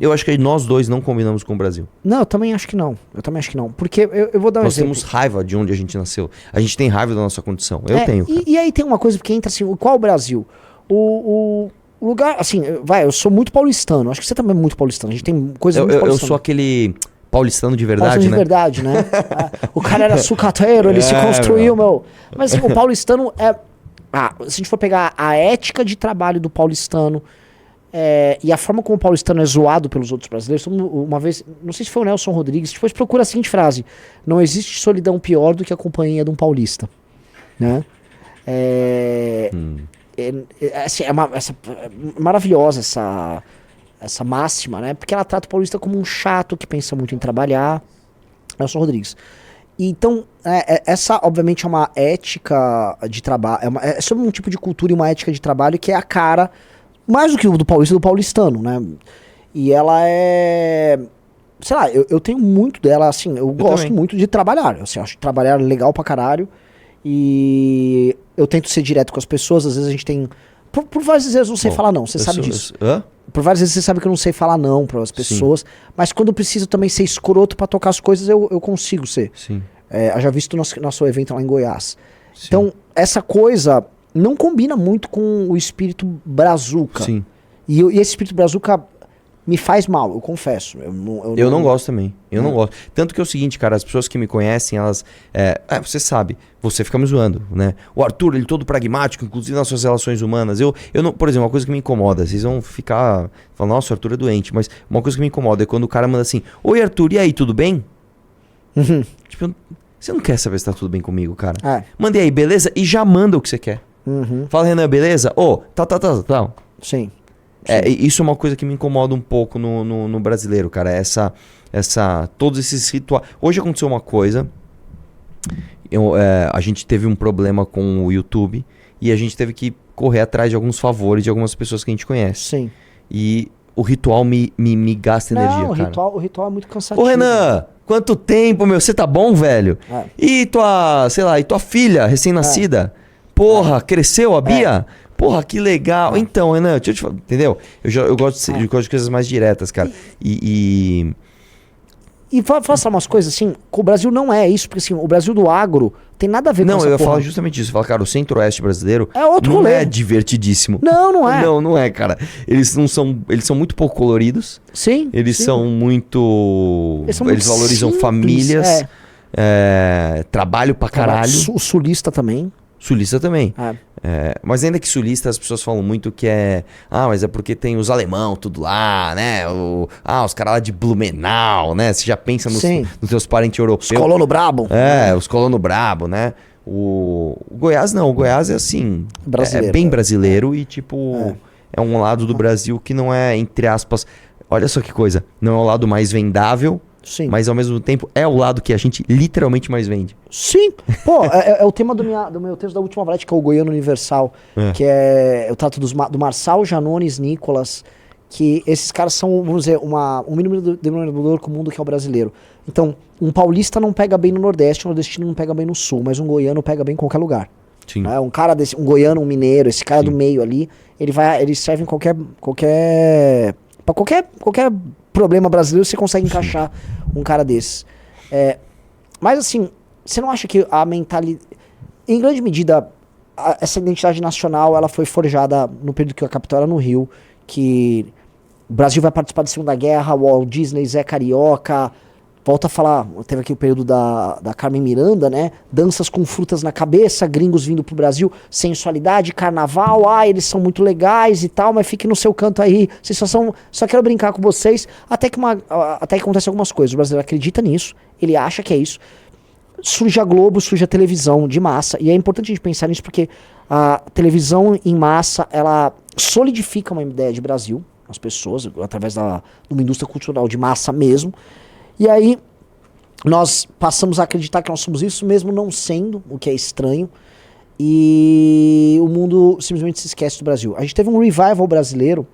Eu acho que nós dois não combinamos com o Brasil. Não, eu também acho que não. Porque eu vou dar um Nós exemplo. temos raiva de onde a gente nasceu. A gente tem raiva da nossa condição. Eu tenho. E aí tem uma coisa que entra assim, qual o Brasil? O lugar, assim, eu sou muito paulistano. Acho que você também é muito paulistano. A gente tem coisas muito Eu paulistanas. sou aquele paulistano de verdade, paulistano né? de verdade, né? O cara era sucateiro, ele se construiu, meu. Mas assim, o paulistano é... se a gente for pegar a ética de trabalho do paulistano e a forma como o paulistano é zoado pelos outros brasileiros, uma vez, não sei se foi o Nelson Rodrigues, depois procura a seguinte frase: não existe solidão pior do que a companhia de um paulista, né? Assim, maravilhosa essa máxima, né? Porque ela trata o paulista como um chato que pensa muito em trabalhar. Nelson Rodrigues. Então, essa obviamente é uma ética de trabalho, é sobre um tipo de cultura e uma ética de trabalho que é a cara, mais do que o do paulista, do paulistano, né? E ela é... Sei lá, eu tenho muito dela, assim, eu gosto também. muito de trabalhar. Assim, acho trabalhar legal pra caralho. E eu tento ser direto com as pessoas, às vezes a gente tem... Por várias vezes eu não sei falar não, você sabe disso. Por várias vezes você sabe que eu não sei falar não para as pessoas, mas quando eu preciso também ser escroto para tocar as coisas, eu consigo ser. Sim. Eu já visto nosso evento lá em Goiás. Sim. Então, essa coisa não combina muito com o espírito brazuca. Sim. E esse espírito brazuca me faz mal, eu confesso. Eu não gosto também. Eu não gosto. Tanto que é o seguinte, cara, as pessoas que me conhecem, elas... você sabe, você fica me zoando, né? O Arthur, ele todo pragmático, inclusive nas suas relações humanas. Eu não, por exemplo, uma coisa que me incomoda, vocês vão ficar... Falar, nossa, o Arthur é doente. Mas uma coisa que me incomoda é quando o cara manda assim: oi, Arthur, e aí, tudo bem? Tipo, você não quer saber se tá tudo bem comigo, cara. Manda aí, beleza? E já manda o que você quer. Fala, Renan, beleza? Tal. Sim. Isso é uma coisa que me incomoda um pouco no brasileiro, cara. Todos esses rituais. Hoje aconteceu uma coisa. A gente teve um problema com o YouTube e a gente teve que correr atrás de alguns favores de algumas pessoas que a gente conhece. Sim. E o ritual me gasta energia, cara. O ritual é muito cansativo. Ô, Renan, quanto tempo, meu? Você tá bom, velho? E tua filha recém-nascida? Porra, cresceu a Bia? Porra, que legal. Então, Renan, deixa eu te falar, entendeu? Eu gosto de coisas mais diretas, cara. E faça umas coisas assim, o Brasil não é isso, porque assim, o Brasil do agro tem nada a ver com essa Não, eu ia porra. falar justamente isso. Falar, cara, o centro-oeste brasileiro é outro não rolê. É divertidíssimo. Não é. Não é, cara. Eles são muito pouco coloridos. Sim. Eles são muito... Eles valorizam simples, famílias. Trabalho pra caralho. O sulista também. Sulista também. Mas ainda que sulista, as pessoas falam muito que mas é porque tem os alemão tudo lá, né? Os caras lá de Blumenau, né? Você já pensa nos seus parentes europeus. Os colono brabo. Os colono brabo, né? O Goiás não. O Goiás é assim... Brasileiro, é bem brasileiro e tipo... É um lado do Brasil que não é, entre aspas... Olha só que coisa. Não é o lado mais vendável. Sim. Mas ao mesmo tempo é o lado que a gente literalmente mais vende. Sim. Pô, é o tema do meu texto da última variedade, que é o Goiano Universal. Que eu trato do Marçal, Janones, Nicolas, que esses caras são, vamos dizer, um mínimo denominador comum do que é o brasileiro. Então, um paulista não pega bem no Nordeste, um nordestino não pega bem no Sul, mas um goiano pega bem em qualquer lugar. Sim. Né? Um cara desse, um goiano, um mineiro, esse cara do meio ali, ele serve em qualquer problema brasileiro, você consegue encaixar um cara desses. Mas assim, você não acha que a mentalidade... Em grande medida, essa identidade nacional ela foi forjada no período que a capital era no Rio, que o Brasil vai participar da Segunda Guerra, Walt Disney, Zé Carioca... Volta a falar, teve aqui o período da Carmen Miranda, né? Danças com frutas na cabeça, gringos vindo pro Brasil, sensualidade, carnaval, eles são muito legais e tal, mas fiquem no seu canto aí, vocês só quero brincar com vocês, até que acontece algumas coisas. O brasileiro acredita nisso, ele acha que é isso. Surge a Globo, surge a televisão de massa, e é importante a gente pensar nisso porque a televisão em massa, ela solidifica uma ideia de Brasil, as pessoas, através de uma indústria cultural de massa mesmo. E aí, nós passamos a acreditar que nós somos isso, mesmo não sendo, o que é estranho. E o mundo simplesmente se esquece do Brasil. A gente teve um revival brasileiro,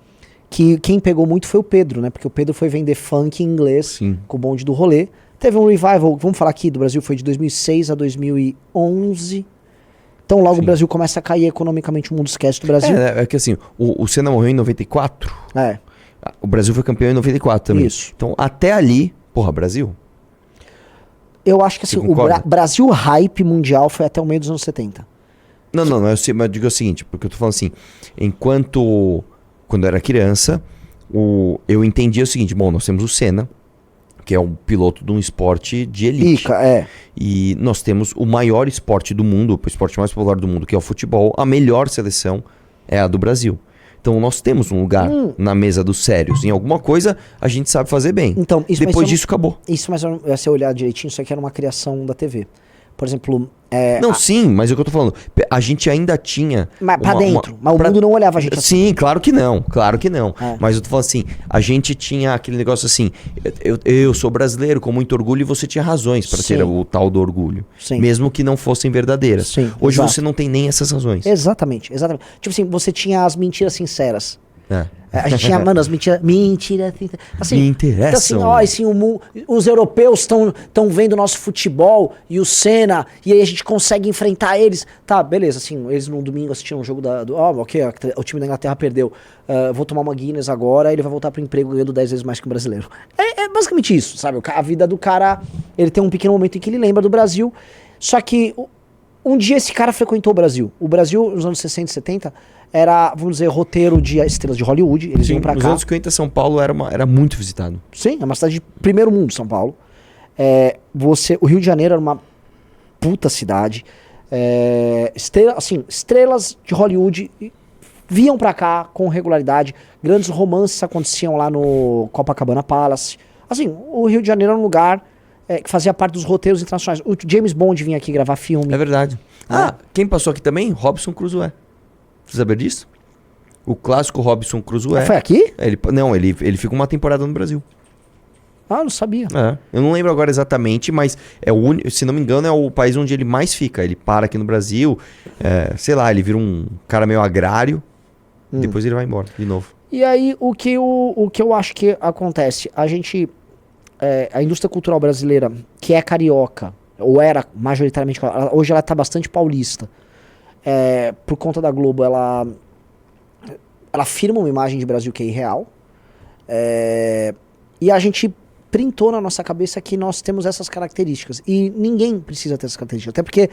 que quem pegou muito foi o Pedro, né? Porque o Pedro foi vender funk em inglês, com o bonde do rolê. Teve um revival, vamos falar aqui, do Brasil, foi de 2006 a 2011. Então logo o Brasil começa a cair economicamente, o mundo esquece do Brasil. É que assim, o Senna morreu em 94. O Brasil foi campeão em 94 também. Isso. Então, até ali, porra, Brasil. Eu acho que assim, o Brasil hype mundial foi até o meio dos anos 70. Não, mas eu digo o seguinte, porque eu tô falando assim, quando eu era criança, eu entendia o seguinte, bom, nós temos o Senna, que é um piloto de um esporte de elite. E nós temos o maior esporte do mundo, o esporte mais popular do mundo, que é o futebol. A melhor seleção é a do Brasil. Então nós temos um lugar na mesa dos sérios. Em alguma coisa a gente sabe fazer bem. Então, depois disso acabou. Isso, mas se eu olhar direitinho, isso aqui era uma criação da TV. Por exemplo... sim, mas é o que eu tô falando. A gente ainda tinha... Mas pra dentro. Mas o mundo não olhava a gente assim. Sim, claro que não. Mas eu tô falando assim, a gente tinha aquele negócio assim, eu sou brasileiro com muito orgulho e você tinha razões pra ter o tal do orgulho. Sim. Mesmo que não fossem verdadeiras. Sim, hoje você não tem nem essas razões. Exatamente. Tipo assim, você tinha as mentiras sinceras. A gente tinha, mano, as mentiras. Assim, me interessam. Então, assim, os europeus estão vendo o nosso futebol e o Senna, e aí a gente consegue enfrentar eles. Tá, beleza, assim, eles no domingo assistiram um jogo o time da Inglaterra perdeu. Vou tomar uma Guinness agora, ele vai voltar pro emprego ganhando 10 vezes mais que um brasileiro. É basicamente isso, sabe? A vida do cara, ele tem um pequeno momento em que ele lembra do Brasil, só que um dia esse cara frequentou o Brasil. O Brasil, nos anos 60 e 70, era, vamos dizer, roteiro de estrelas de Hollywood. Eles iam pra cá. Nos anos 50, São Paulo era muito visitado. Sim, é uma cidade de primeiro mundo, São Paulo. O Rio de Janeiro era uma puta cidade. Estrelas de Hollywood vinham pra cá com regularidade. Grandes romances aconteciam lá no Copacabana Palace. Assim, o Rio de Janeiro era um lugar que fazia parte dos roteiros internacionais. O James Bond vinha aqui gravar filme. É verdade. Quem passou aqui também? Robinson Crusoe. Você sabia disso? O clássico Robinson Crusoe. Foi aqui? Ele fica uma temporada no Brasil. Não sabia. Eu não lembro agora exatamente, mas se não me engano, é o país onde ele mais fica. Ele para aqui no Brasil, sei lá, ele vira um cara meio agrário, depois ele vai embora de novo. E aí, o que eu acho que acontece? A indústria cultural brasileira, que é carioca, ou era majoritariamente, hoje ela tá bastante paulista. Por conta da Globo, ela firma uma imagem de Brasil que é irreal. E a gente printou na nossa cabeça que nós temos essas características. E ninguém precisa ter essas características, até porque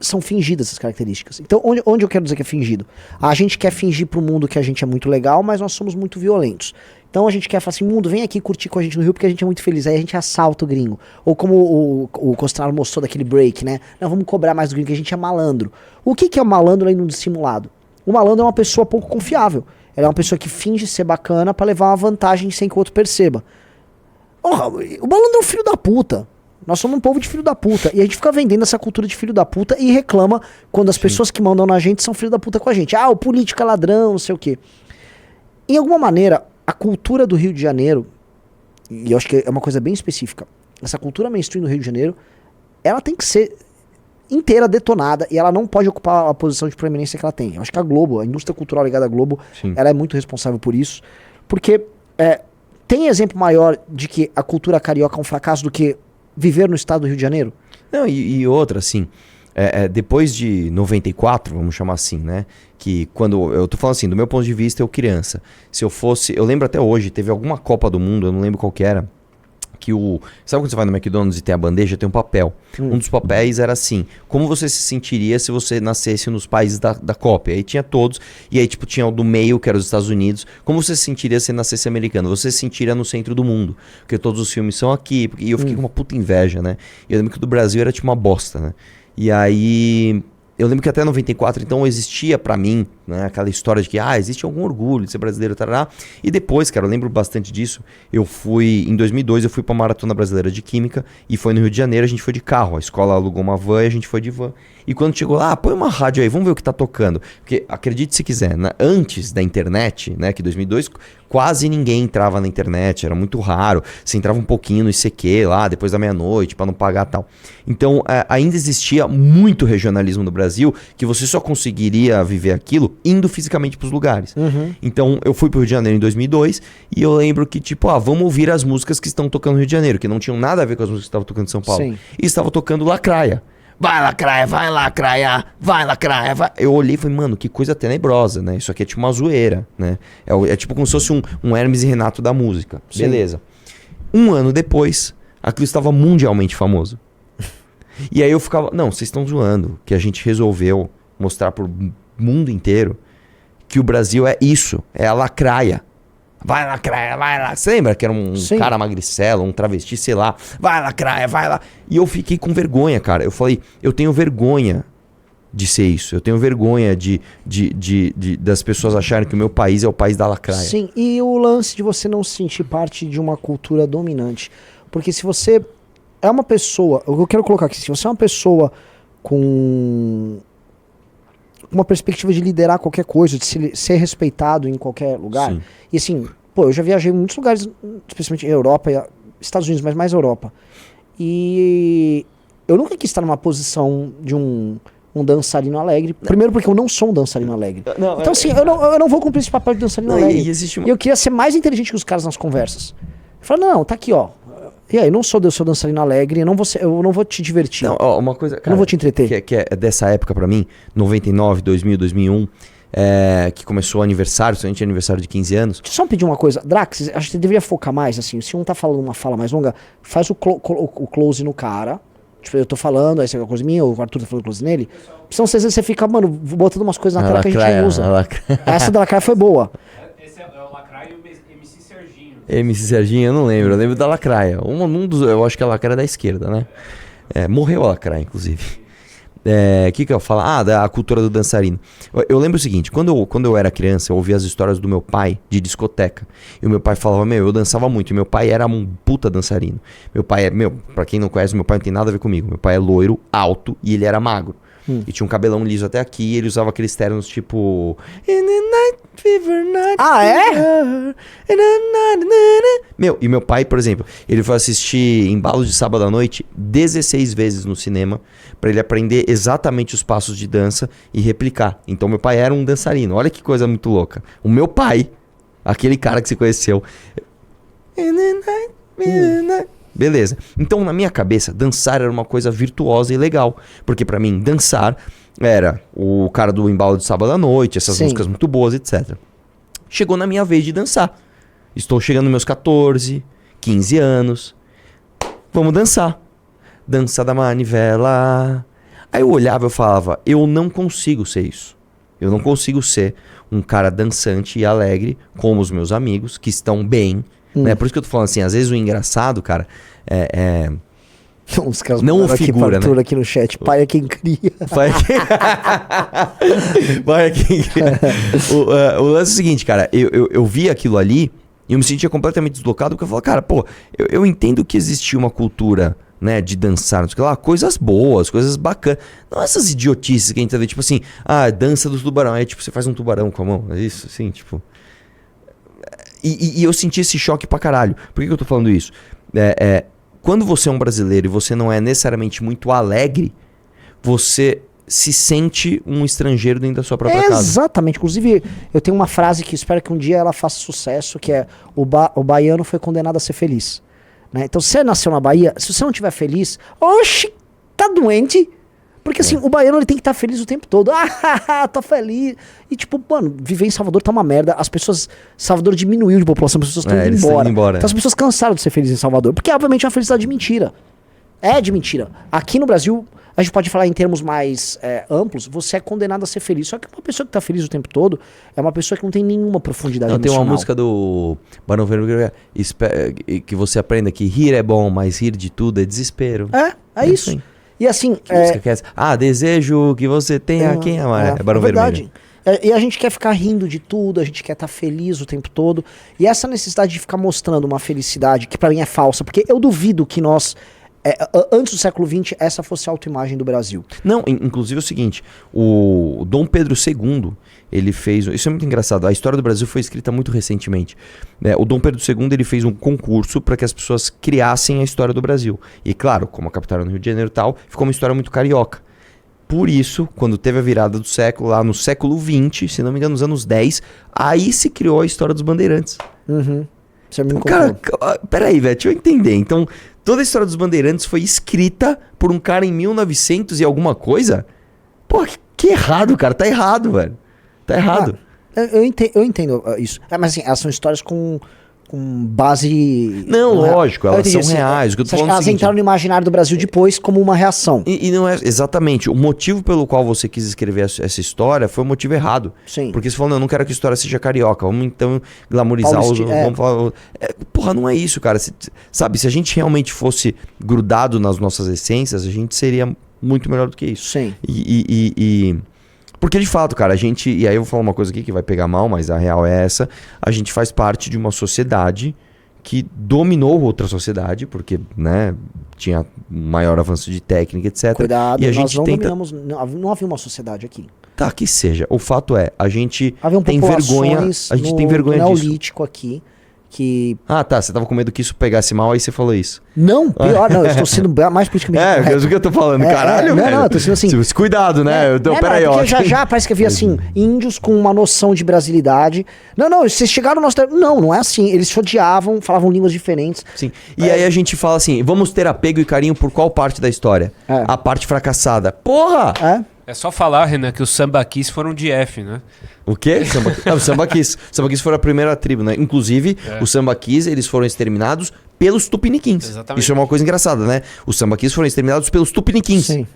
são fingidas essas características. Então, onde eu quero dizer que é fingido? A gente quer fingir pro mundo que a gente é muito legal, mas nós somos muito violentos. Então a gente quer falar assim, mundo, vem aqui curtir com a gente no Rio porque a gente é muito feliz. Aí a gente assalta o gringo. Ou como o Costanaro mostrou daquele break, né? Não, vamos cobrar mais do gringo, que a gente é malandro. O que é malandro aí no dissimulado? O malandro é uma pessoa pouco confiável. Ela é uma pessoa que finge ser bacana pra levar uma vantagem sem que o outro perceba. O malandro é um filho da puta. Nós somos um povo de filho da puta. E a gente fica vendendo essa cultura de filho da puta e reclama quando as pessoas que mandam na gente são filho da puta com a gente. O político é ladrão, não sei o quê. Em alguma maneira, a cultura do Rio de Janeiro, e eu acho que é uma coisa bem específica, essa cultura mainstream do Rio de Janeiro, ela tem que ser inteira detonada e ela não pode ocupar a posição de proeminência que ela tem. Eu acho que a Globo, a indústria cultural ligada à Globo, ela é muito responsável por isso, porque tem exemplo maior de que a cultura carioca é um fracasso do que viver no estado do Rio de Janeiro? Não, e outra, assim, depois de 94, vamos chamar assim, né? Que quando, eu tô falando assim, do meu ponto de vista, eu criança. Se eu fosse, eu lembro até hoje, teve alguma Copa do Mundo, eu não lembro qual que era, que sabe quando você vai no McDonald's e tem a bandeja, tem um papel. Um dos papéis era assim, como você se sentiria se você nascesse nos países da Copa? E aí tinha todos, e aí tipo tinha o do meio, que era os Estados Unidos. Como você se sentiria se nascesse americano? Você se sentiria no centro do mundo, porque todos os filmes são aqui, e eu fiquei com uma puta inveja, né? E eu lembro que o do Brasil era tipo uma bosta, né? E aí, eu lembro que até 94, então, existia pra mim, né, aquela história de que, existe algum orgulho de ser brasileiro, tarará. E depois, cara, eu lembro bastante disso, em 2002, eu fui pra Maratona Brasileira de Química, e foi no Rio de Janeiro, a gente foi de carro, a escola alugou uma van e a gente foi de van. E quando chegou lá, põe uma rádio aí, vamos ver o que tá tocando. Porque, acredite se quiser, antes da internet, né, que 2002, quase ninguém entrava na internet, era muito raro. Você entrava um pouquinho no ICQ lá, depois da meia-noite, pra não pagar tal. Então, ainda existia muito regionalismo no Brasil, que você só conseguiria viver aquilo indo fisicamente pros lugares. Então, eu fui pro Rio de Janeiro em 2002, e eu lembro que, tipo, vamos ouvir as músicas que estão tocando no Rio de Janeiro, que não tinham nada a ver com as músicas que estavam tocando em São Paulo. Sim. E estava tocando Lacraia. vai lacraia, vai lacraia, vai lacraia, vai. Eu olhei e falei, mano, que coisa tenebrosa, né? Isso aqui é tipo uma zoeira, né? É tipo como se fosse um Hermes e Renato da música. Sim. Beleza. Um ano depois, aquilo estava mundialmente famoso. E aí eu ficava, não, vocês estão zoando, que a gente resolveu mostrar pro mundo inteiro que o Brasil é isso, é a lacraia. Vai lacraia, vai lá. Você lembra que era um cara magricelo, um travesti, sei lá. Vai lacraia, vai lá. E eu fiquei com vergonha, cara. Eu falei, eu tenho vergonha de ser isso. Eu tenho vergonha das pessoas acharem que o meu país é o país da lacraia. Sim, e o lance de você não se sentir parte de uma cultura dominante. Porque se você é uma pessoa, eu quero colocar aqui, se você é uma pessoa com uma perspectiva de liderar qualquer coisa, de ser respeitado em qualquer lugar. Sim. E assim, pô, eu já viajei em muitos lugares, especialmente Europa, Estados Unidos, mas mais Europa. E eu nunca quis estar numa posição de um dançarino alegre. Primeiro porque eu não sou um dançarino alegre. Não, então assim, eu não vou cumprir esse papel de dançarino alegre. E eu queria ser mais inteligente que os caras nas conversas. Eu falei, não, tá aqui, ó. E aí, eu não sou seu dançarino alegre, eu não vou te divertir. Não, ó, uma coisa, cara, eu não vou te entreter. Que é dessa época pra mim, 99, 2000, 2001, que começou o aniversário, somente aniversário de 15 anos. Deixa eu só pedir uma coisa. Drax, acho que você deveria focar mais, assim, se um tá falando uma fala mais longa, faz o close no cara. Tipo, eu tô falando, aí você é uma coisa minha, o Arthur tá falando close nele. Senão, às vezes você fica, mano, botando umas coisas na tela que a gente não usa. Essa da lacraia foi boa. Esse é o Lacraia e o MC Serginho. MC Serginho, eu não lembro. Eu lembro da lacraia. Eu acho que a lacraia é da esquerda, né? Morreu a lacraia, inclusive. Que eu ia falar? Da cultura do dançarino. Eu lembro o seguinte, quando eu era criança, eu ouvia as histórias do meu pai de discoteca. E o meu pai falava, eu dançava muito. E meu pai era um puta dançarino. Meu pai pra quem não conhece, meu pai não tem nada a ver comigo. Meu pai é loiro, alto e ele era magro. E tinha um cabelão liso até aqui e ele usava aqueles ternos tipo... E meu pai, por exemplo, ele foi assistir Embalos de Sábado à Noite 16 vezes no cinema pra ele aprender exatamente os passos de dança e replicar. Então meu pai era um dançarino. Olha que coisa muito louca. O meu pai, aquele cara que você conheceu... Beleza. Então, na minha cabeça, dançar era uma coisa virtuosa e legal. Porque pra mim, dançar era o cara do Embalo de Sábado à Noite, essas músicas muito boas, etc. Chegou na minha vez de dançar. Estou chegando nos meus 14, 15 anos. Vamos dançar. Dança da manivela. Aí eu olhava e falava, eu não consigo ser isso. Eu não consigo ser um cara dançante e alegre como os meus amigos, que estão bem. Né? Por isso que eu tô falando assim, às vezes o engraçado, cara, Os caras não o figura, aqui, né? Aqui no chat, pai é quem cria. Pai é quem cria. O lance é o seguinte, cara, eu vi aquilo ali e eu me sentia completamente deslocado, porque eu falava, cara, pô, eu entendo que existia uma cultura, né, de dançar, não sei o que lá, coisas boas, coisas bacanas. Não essas idiotices que a gente vê, tipo assim, dança do tubarão, aí tipo, você faz um tubarão com a mão, é isso, assim, tipo... E eu senti esse choque pra caralho. Por que eu tô falando isso? Quando você é um brasileiro e você não é necessariamente muito alegre, você se sente um estrangeiro dentro da sua própria casa. Exatamente. Inclusive, eu tenho uma frase que espero que um dia ela faça sucesso, que é o baiano foi condenado a ser feliz. Né? Então, se você nasceu na Bahia, se você não estiver feliz, oxi, tá doente. Porque assim, o baiano ele tem que estar feliz o tempo todo. Tô feliz. E tipo, mano, viver em Salvador tá uma merda. As pessoas... Salvador diminuiu de população, as pessoas estão indo embora. Então as pessoas cansaram de ser felizes em Salvador. Porque obviamente é uma felicidade de mentira. É de mentira. Aqui no Brasil, a gente pode falar em termos mais amplos, você é condenado a ser feliz. Só que uma pessoa que tá feliz o tempo todo é uma pessoa que não tem nenhuma profundidade emocional. Tem uma música do Barão Vermelho que você aprenda que rir é bom, mas rir de tudo é desespero. É isso. Assim. E assim... desejo que você tenha quem amar. É Barão Vermelho. E a gente quer ficar rindo de tudo, a gente quer estar feliz o tempo todo. E essa necessidade de ficar mostrando uma felicidade, que pra mim é falsa, porque eu duvido que nós... antes do século XX, essa fosse a autoimagem do Brasil. Não, inclusive é o seguinte, o Dom Pedro II, ele fez... Isso é muito engraçado, a história do Brasil foi escrita muito recentemente. O Dom Pedro II, ele fez um concurso para que as pessoas criassem a história do Brasil. E claro, como a capital era no Rio de Janeiro e tal, ficou uma história muito carioca. Por isso, quando teve a virada do século, lá no século XX, se não me engano, nos anos 10, aí se criou a história dos bandeirantes. Você me Cara, peraí, velho, deixa eu entender. Então, Toda a história dos bandeirantes foi escrita por um cara em 1900 e alguma coisa? Pô, que errado, cara. Tá errado, velho. Tá errado. Eu entendo isso. Mas assim, elas são histórias com base... Não, lógico, elas entendi, são reais. O que eu tô falando é o elas seguinte, entraram no imaginário do Brasil depois como uma reação. E não é exatamente. O motivo pelo qual você quis escrever essa história foi o motivo errado. Sim. Porque você falou, não, eu não quero que a história seja carioca. Vamos então glamorizar os. Vamos falar, porra, não é isso, cara. Sabe, se a gente realmente fosse grudado nas nossas essências, a gente seria muito melhor do que isso. Sim. Porque de fato, cara, a gente. E aí eu vou falar uma coisa aqui que vai pegar mal, mas a real é essa. A gente faz parte de uma sociedade que dominou outra sociedade, porque, né, tinha maior avanço de técnica, etc. Cuidado, e a nós gente não tenta... dominamos... Não havia uma sociedade aqui. Tá, que seja. O fato é, a gente Havia tem vergonha. A gente tem vergonha disso. Neolítico aqui, que... Ah, tá. Você tava com medo que isso pegasse mal, aí você falou isso. Não, pior, não. Eu estou sendo mais politicamente correto. É o que eu tô falando. Caralho, velho. Não, eu tô sendo assim... Cuidado, né? Peraí, ó. Porque já parece que havia, assim, índios com uma noção de brasilidade. Não, vocês chegaram no nosso... Não é assim. Eles se odiavam, falavam línguas diferentes. Sim. E aí a gente fala assim, vamos ter apego e carinho por qual parte da história? A parte fracassada. Porra! É só falar, Renan, que os sambaquis foram de F, né? O quê? Os sambaquis. Os sambaquis foram a primeira tribo, né? Inclusive, os sambaquis, eles foram exterminados pelos tupiniquins. Exatamente. Isso é uma coisa engraçada, né? Os sambaquis foram exterminados pelos tupiniquins. Sim.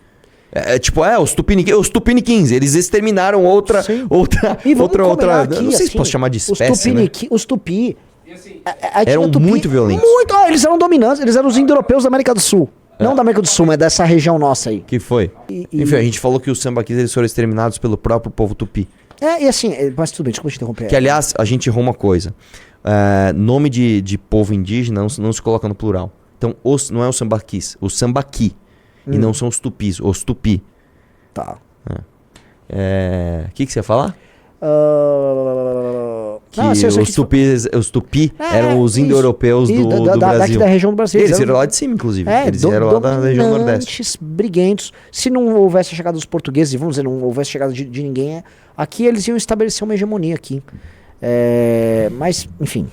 Os tupiniquins, eles exterminaram outra... Sim. Outra... E vamos combinar aqui, não sei se assim, posso chamar de espécie, né? Os tupi... E assim, Eram muito violentos. Muito, eles eram dominantes, eles eram os indo-europeus da América do Sul. Não da América do Sul, mas dessa região nossa aí. Que foi? Enfim, a gente falou que os sambaquis eles foram exterminados pelo próprio povo tupi. E assim, mas tudo bem, desculpa te interromper. Que, aliás, a gente errou uma coisa. Nome de povo indígena não se coloca no plural. Então, não é os sambaquis, os sambaqui. E não são os tupis, os tupi. Tá. O que você ia falar? Que os tupi eram os indo-europeus do Brasil. Daqui da região do Brasil. Eles eram lá de cima, inclusive. Eles eram lá da região nordeste. Briguentos. Se não houvesse a chegada dos portugueses, vamos dizer, não houvesse chegada de ninguém, aqui eles iam estabelecer uma hegemonia aqui. Mas, enfim...